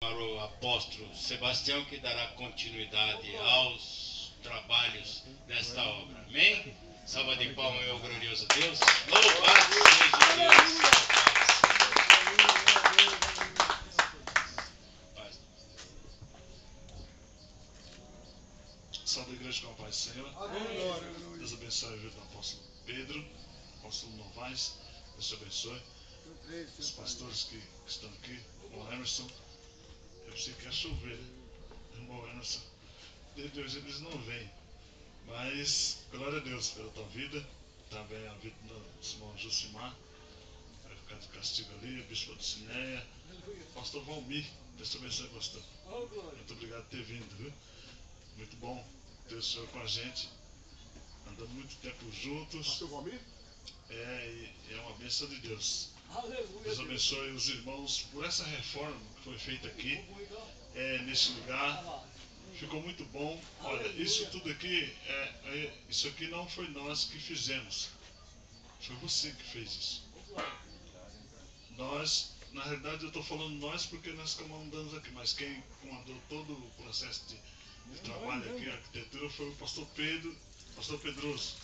Para o apóstolo Sebastião, que dará continuidade aos trabalhos desta obra. Amém? Salva de palmas, meu glorioso Deus. Louvado seja Deus. Paz. Salve a igreja com a paz do Senhor. Deus abençoe a vida do apóstolo Pedro, apóstolo Novaes. Deus te abençoe. Os pastores que estão aqui, o Emerson. Eu pensei que ia chover, irmão Emerson. Desde hoje eles não vêm. Mas, glória a Deus pela tua vida. Também a vida do irmão Josimar. Vai ficar de castigo ali, o bispo de Cineia. Pastor Valmir. Deus te abençoe, pastor. Muito obrigado por ter vindo, viu? Muito bom ter o senhor com a gente. Andando muito tempo juntos. Pastor Valmir? E é uma bênção de Deus. Aleluia. Deus abençoe os irmãos por essa reforma que foi feita aqui, nesse lugar. Ficou muito bom. Olha, isso tudo aqui, isso aqui não foi nós que fizemos. Foi você que fez isso. Nós, na realidade eu estou falando nós porque nós comandamos aqui, mas quem comandou todo o processo de trabalho aqui, a arquitetura, foi o pastor Pedro, pastor Pedroso,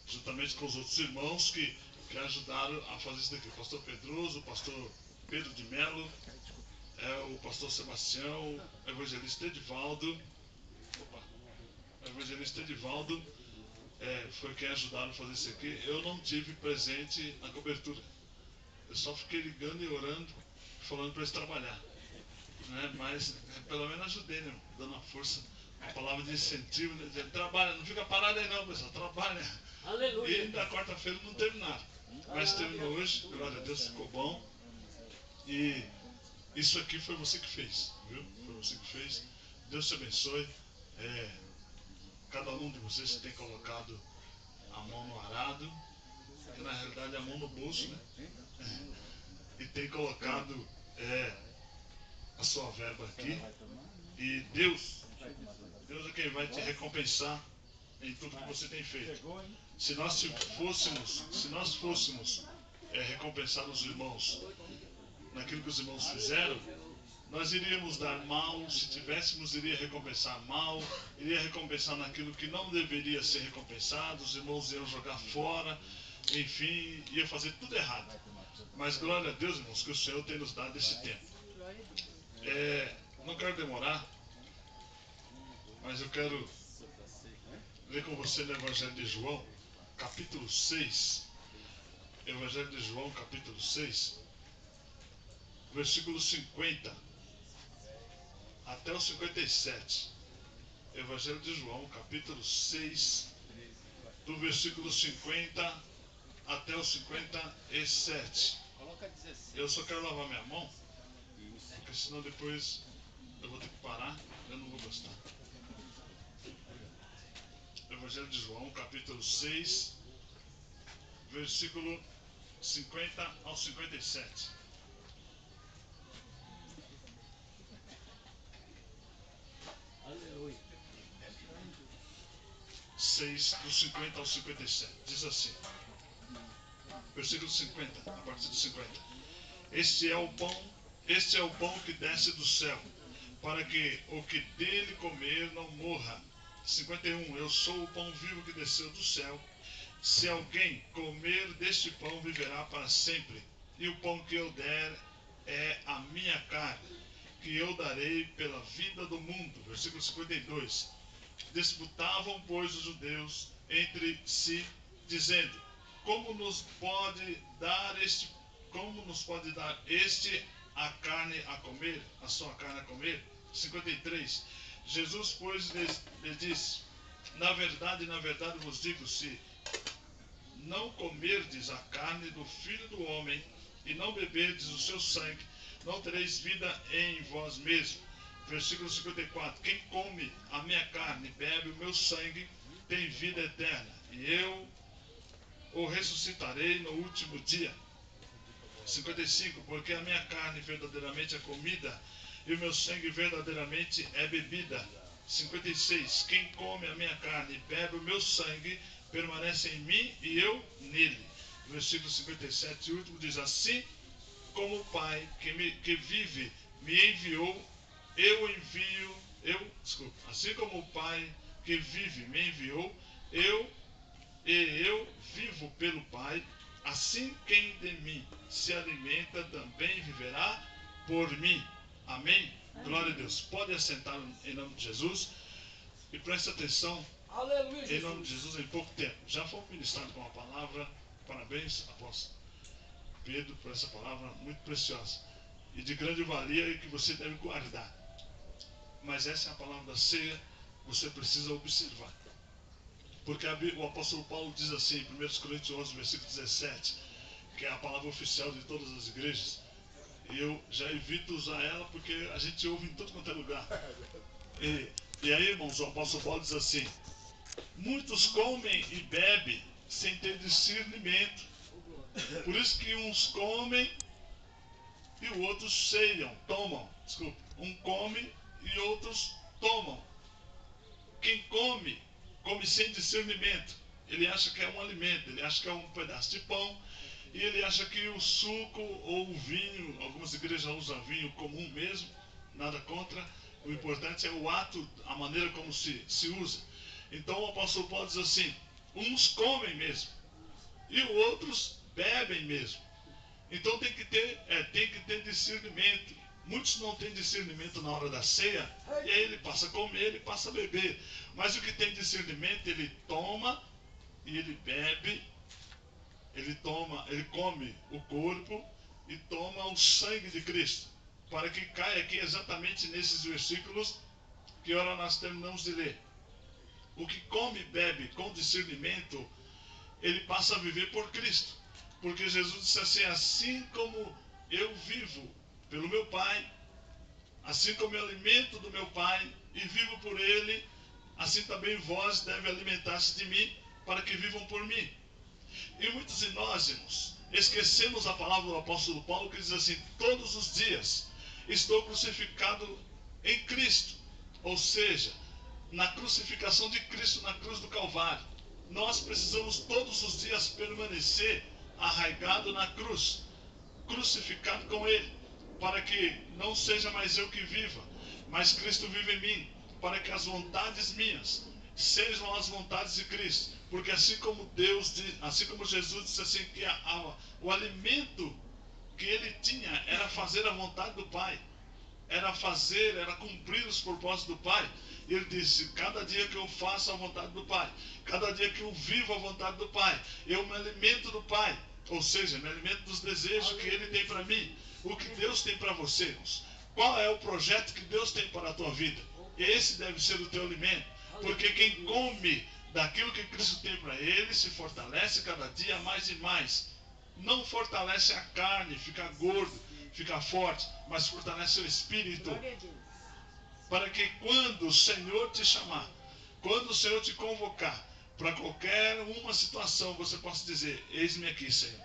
juntamente com os outros irmãos que ajudaram a fazer isso daqui. O pastor Pedroso, o pastor Pedro de Melo, o pastor Sebastião, o evangelista Edivaldo. O evangelista Edivaldo foi quem ajudaram a fazer isso aqui. Eu não tive presente na cobertura. Eu só fiquei ligando e orando, falando para eles trabalhar. Né? Mas pelo menos ajudei, né? Dando uma força, uma palavra de incentivo, né? Dizendo, trabalha, não fica parado aí não, pessoal, trabalha. Aleluia. E na quarta-feira não terminaram. Mas terminou hoje, glória a Deus, ficou bom. E isso aqui foi você que fez, viu? Foi você que fez. Deus te abençoe. Cada um de vocês tem colocado a mão no arado, que na realidade é a mão no bolso, né? E tem colocado a sua verba aqui. E Deus é quem vai te recompensar em tudo que você tem feito. Se nós fôssemos recompensar os irmãos naquilo que os irmãos fizeram, nós iríamos dar mal. Se tivéssemos, iria recompensar mal, iria recompensar naquilo que não deveria ser recompensado, os irmãos iam jogar fora, enfim, ia fazer tudo errado. Mas glória a Deus, irmãos, que o Senhor tem nos dado esse tempo. Não quero demorar, mas eu quero ler com você no Evangelho de João, capítulo 6. Evangelho de João, capítulo 6, versículo 50 até o 57. Evangelho de João, capítulo 6, do versículo 50 até o 57. Eu só quero lavar minha mão, porque senão depois eu vou ter que parar, eu não vou gostar. Evangelho de João, capítulo 6, versículo 50 ao 57. Aleluia. 6, do 50 ao 57. Diz assim, versículo 50, a partir do 50. Este é o pão que desce do céu, para que o que dele comer não morra. 51. Eu sou o pão vivo que desceu do céu. Se alguém comer deste pão, viverá para sempre. E o pão que eu der é a minha carne, que eu darei pela vida do mundo. Versículo 52. Disputavam, pois, os judeus entre si, dizendo, como nos pode dar este a carne a comer, a sua carne a comer? 53. Jesus, pois, lhe disse, na verdade vos digo, se não comerdes a carne do Filho do Homem e não beberdes o seu sangue, não tereis vida em vós mesmos. Versículo 54. Quem come a minha carne e bebe o meu sangue tem vida eterna, e eu o ressuscitarei no último dia. 55. Porque a minha carne verdadeiramente é comida e o meu sangue verdadeiramente é bebida. 56. Quem come a minha carne e bebe o meu sangue permanece em mim e eu nele. Versículo 57 e último diz, assim como o Pai que vive me enviou, assim como o Pai que vive me enviou, eu vivo pelo Pai, assim quem de mim se alimenta também viverá por mim. Amém? Glória a Deus. Pode assentar em nome de Jesus e preste atenção. Aleluia, Em nome de Jesus, em pouco tempo. Já foi ministrado com uma palavra. Parabéns, apóstolo Pedro, por essa palavra muito preciosa e de grande valia e que você deve guardar. Mas essa é a palavra da ceia, você precisa observar. Porque o apóstolo Paulo diz assim, em 1 Coríntios 11, versículo 17, que é a palavra oficial de todas as igrejas. E eu já evito usar ela porque a gente ouve em tudo quanto é lugar. E aí, irmãos, o apóstolo Paulo diz assim: muitos comem e bebem sem ter discernimento. Por isso que uns comem e os outros ceiam, tomam. Desculpa. Um come e outros tomam. Quem come, come sem discernimento. Ele acha que é um alimento, ele acha que é um pedaço de pão. E ele acha que o suco ou o vinho, algumas igrejas usam vinho comum mesmo, nada contra. O importante é o ato, a maneira como se usa. Então o apóstolo Paulo diz assim: uns comem mesmo e os outros bebem mesmo. Então tem que ter discernimento. Muitos não têm discernimento na hora da ceia, e aí ele passa a comer, ele passa a beber. Mas o que tem discernimento, ele toma e ele bebe, ele come o corpo e toma o sangue de Cristo. Para que caia aqui exatamente nesses versículos que agora nós terminamos de ler. O que come e bebe com discernimento, ele passa a viver por Cristo. Porque Jesus disse assim: assim como eu vivo pelo meu Pai, assim como eu alimento do meu Pai e vivo por Ele, assim também vós devem alimentar-se de mim, para que vivam por mim. E muitos de nós, irmãos, esquecemos a palavra do apóstolo Paulo, que diz assim: todos os dias estou crucificado em Cristo. Ou seja, na crucificação de Cristo na cruz do Calvário, nós precisamos todos os dias permanecer arraigado na cruz, crucificado com Ele, para que não seja mais eu que viva, mas Cristo vive em mim, para que as vontades minhas sejam as vontades de Cristo. Porque assim como Jesus disse assim, que o alimento que ele tinha era fazer a vontade do Pai, era cumprir os propósitos do Pai. E ele disse: cada dia que eu faço a vontade do Pai, cada dia que eu vivo a vontade do Pai, eu me alimento do Pai. Ou seja, me alimento dos desejos que Ele tem para mim. O que Deus tem para você, irmãos? Qual é o projeto que Deus tem para a tua vida? Esse deve ser o teu alimento. Porque quem come daquilo que Cristo tem para ele se fortalece cada dia mais e mais. Não fortalece a carne, fica gordo, fica forte, mas fortalece o espírito. Para que quando o Senhor te chamar, quando o Senhor te convocar para qualquer uma situação, você possa dizer: eis-me aqui, Senhor.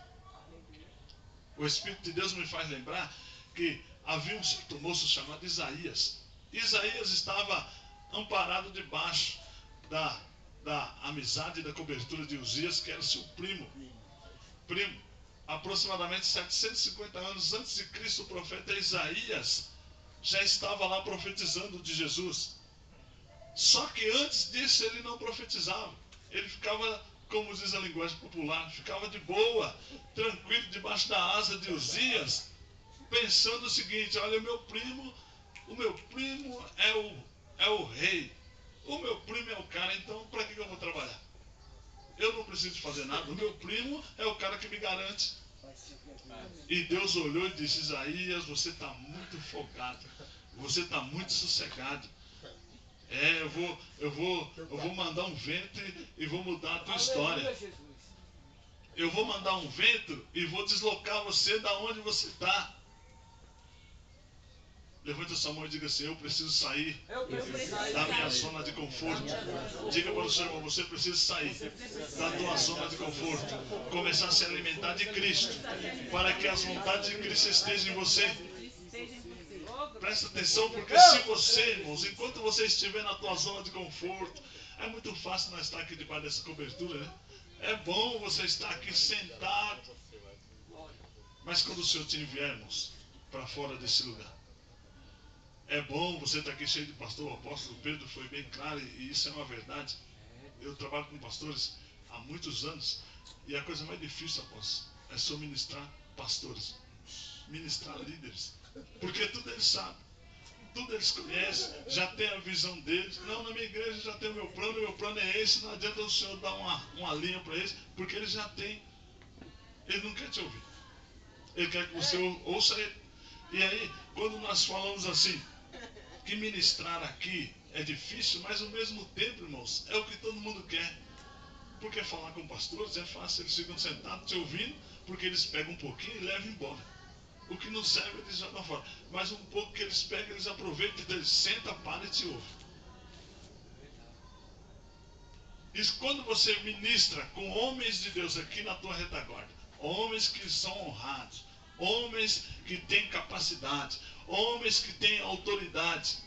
O Espírito de Deus me faz lembrar que havia um certo moço chamado Isaías. Isaías estava amparado debaixo da amizade e da cobertura de Uzias, que era seu primo. Aproximadamente 750 anos antes de Cristo, o profeta Isaías já estava lá profetizando de Jesus. Só que antes disso ele não profetizava. Ele ficava, como diz a linguagem popular, ficava de boa, tranquilo, debaixo da asa de Uzias, pensando o seguinte: olha, o meu primo é o rei. O meu primo é o cara, então para que eu vou trabalhar? Eu não preciso fazer nada. O meu primo é o cara que me garante. E Deus olhou e disse: Isaías, você está muito folgado. Você está muito sossegado. Eu vou mandar um vento e vou mudar a tua história. Eu vou mandar um vento e vou deslocar você da onde você está. Levante a sua mão e diga assim: eu preciso sair da minha zona de conforto. Diga para o seu irmão: você precisa sair da tua zona de conforto, começar a se alimentar de Cristo, para que as vontades de Cristo estejam em você. Presta atenção, porque se você, irmãos, enquanto você estiver na tua zona de conforto, é muito fácil nós estar aqui debaixo dessa cobertura, né? É bom você estar aqui sentado. Mas quando o Senhor te enviar, irmãos, para fora desse lugar, É bom você estar aqui cheio de pastor. O apóstolo Pedro foi bem claro e isso é uma verdade. Eu trabalho com pastores há muitos anos e a coisa mais difícil, apóstolo, é só ministrar pastores, ministrar líderes, porque tudo eles sabem, tudo eles conhecem, já tem a visão deles. Não, na minha igreja já tem o meu plano é esse. Não adianta o senhor dar uma linha para eles, porque eles já têm. Ele não quer te ouvir, ele quer que você ouça ele. E aí, quando nós falamos assim, que ministrar aqui é difícil, mas ao mesmo tempo, irmãos, é o que todo mundo quer. Porque falar com pastores é fácil, eles ficam sentados te ouvindo, porque eles pegam um pouquinho e levam embora. O que não serve eles jogam fora. Mas um pouco que eles pegam, eles aproveitam, então eles sentam, param e te ouvem. E quando você ministra com homens de Deus aqui na tua retaguarda, homens que são honrados, homens que têm capacidade, homens que têm autoridade,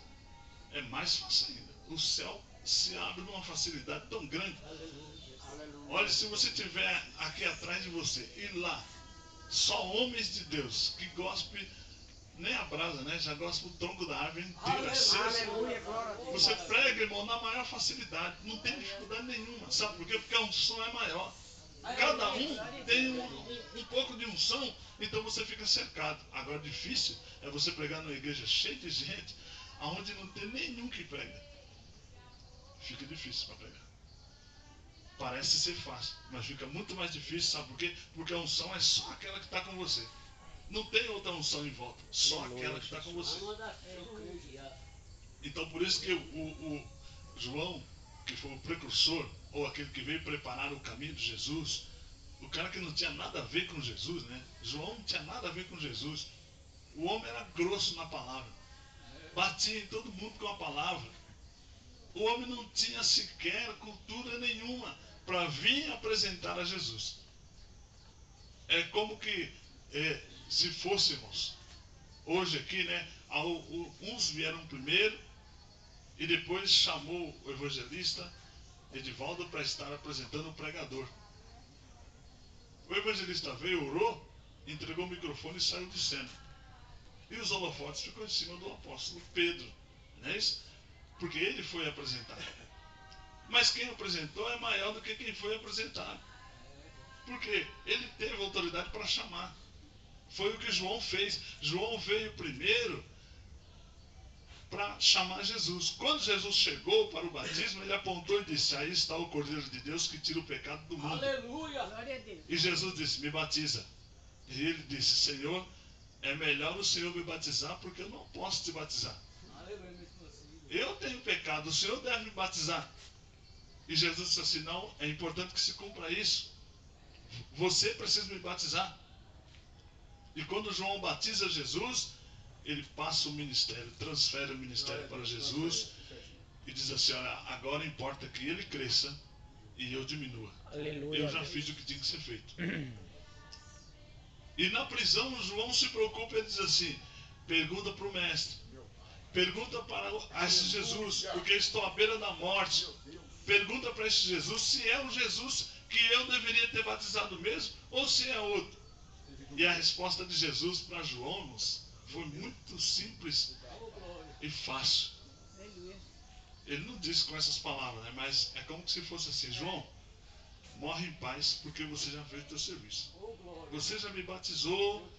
é mais fácil ainda. O céu se abre numa facilidade tão grande. Olha, se você tiver aqui atrás de você e lá, só homens de Deus que gospem, nem a brasa, né? Já gospem o tronco da árvore inteira. Você prega, irmão, na maior facilidade. Não tem dificuldade nenhuma. Sabe por quê? Porque a unção é maior. Cada um tem um pouco de unção, então você fica cercado. Agora, difícil é você pregar numa igreja cheia de gente, onde não tem nenhum que prega. Fica difícil para pregar. Parece ser fácil, mas fica muito mais difícil, sabe por quê? Porque a unção é só aquela que está com você. Não tem outra unção em volta, só aquela que está com você. Então por isso que o João, que foi o precursor, ou aquele que veio preparar o caminho de Jesus, o cara que não tinha nada a ver com Jesus, né? João não tinha nada a ver com Jesus. O homem era grosso na palavra, batia em todo mundo com a palavra. O homem não tinha sequer cultura nenhuma para vir apresentar a Jesus. É como que se fôssemos hoje aqui, né? Uns vieram primeiro e depois chamou o evangelista Edivaldo para estar apresentando o pregador. O evangelista veio, orou, entregou o microfone e saiu de cena. E os holofotes ficou em cima do apóstolo Pedro, não é isso? Porque ele foi apresentado. Mas quem apresentou é maior do que quem foi apresentado. Porque ele teve autoridade para chamar. Foi o que João fez. João veio primeiro para chamar Jesus. Quando Jesus chegou para o batismo, ele apontou e disse: aí está o Cordeiro de Deus que tira o pecado do mundo. Aleluia! Glória a Deus. E Jesus disse: me batiza. E ele disse: Senhor, é melhor o Senhor me batizar, porque eu não posso te batizar. Eu tenho pecado, o Senhor deve me batizar. E Jesus disse assim: não, é importante que se cumpra isso. Você precisa me batizar. E quando João batiza Jesus, ele passa o ministério, transfere o ministério para Jesus e diz assim: olha, agora importa que ele cresça e eu diminua. Aleluia. Eu já fiz o que tinha que ser feito. E na prisão, João se preocupa e diz assim: pergunta para o mestre, pergunta para esse Jesus, porque estou à beira da morte. Pergunta para esse Jesus se é o Jesus que eu deveria ter batizado mesmo ou se é outro. E a resposta de Jesus para João foi muito simples e fácil. Ele não disse com essas palavras, né? Mas é como se fosse assim: João, morre em paz, porque você já fez o teu serviço. Você já me batizou.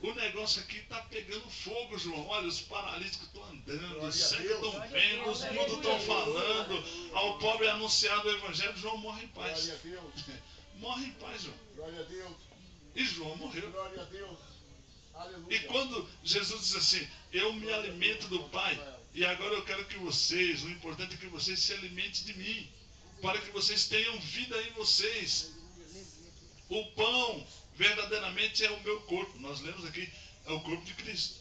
O negócio aqui está pegando fogo, João. Olha, os paralíticos estão andando, os cegos estão vendo, os mudos estão falando. Ao pobre é anunciado o evangelho. João morre em paz. Morre em paz, João. Glória a Deus. E João morreu. Glória a Deus. Aleluia. E quando Jesus diz assim: eu me alimento do Pai, e agora eu quero que vocês, o importante é que vocês se alimentem de mim, para que vocês tenham vida em vocês. O pão verdadeiramente é o meu corpo. Nós lemos aqui, é o corpo de Cristo.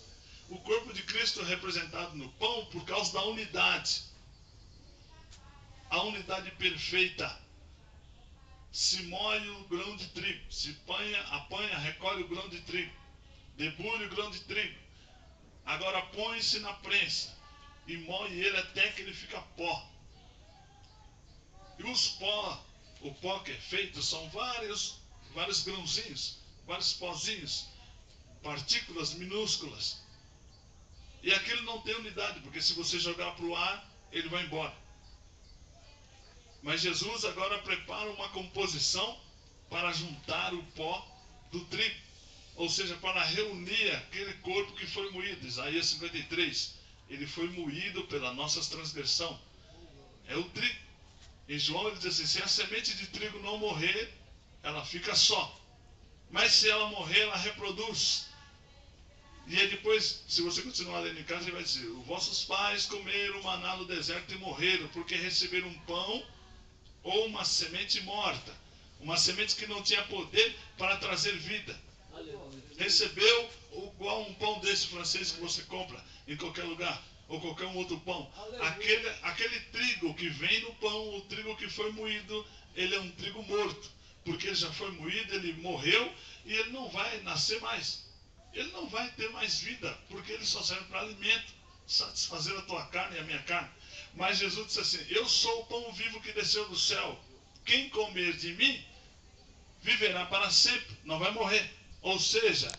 O corpo de Cristo é representado no pão por causa da unidade. A unidade perfeita. Se moe o grão de trigo, se apanha, recolhe o grão de trigo, debulha o grão de trigo. Agora põe-se na prensa e moe ele até que ele fica pó. E o pó que é feito são vários grãozinhos, vários pozinhos, partículas minúsculas. E aquilo não tem unidade, porque se você jogar para o ar, ele vai embora. Mas Jesus agora prepara uma composição para juntar o pó do trigo. Ou seja, para reunir aquele corpo que foi moído. Isaías 53. Ele foi moído pela nossa transgressão. É o trigo. Em João ele diz assim, se a semente de trigo não morrer, ela fica só. Mas se ela morrer, ela reproduz. E aí depois, se você continuar lendo em casa, ele vai dizer, os vossos pais comeram maná no deserto e morreram, porque receberam um pão ou uma semente morta. Uma semente que não tinha poder para trazer vida. Recebeu igual um pão desse francês que você compra em qualquer lugar, ou qualquer um outro pão. Aquele trigo que vem no pão, o trigo que foi moído, ele é um trigo morto. Porque ele já foi moído, ele morreu e ele não vai nascer mais. Ele não vai ter mais vida, porque ele só serve para alimento, satisfazer a tua carne e a minha carne. Mas Jesus disse assim, eu sou o pão vivo que desceu do céu. Quem comer de mim, viverá para sempre, não vai morrer. Ou seja,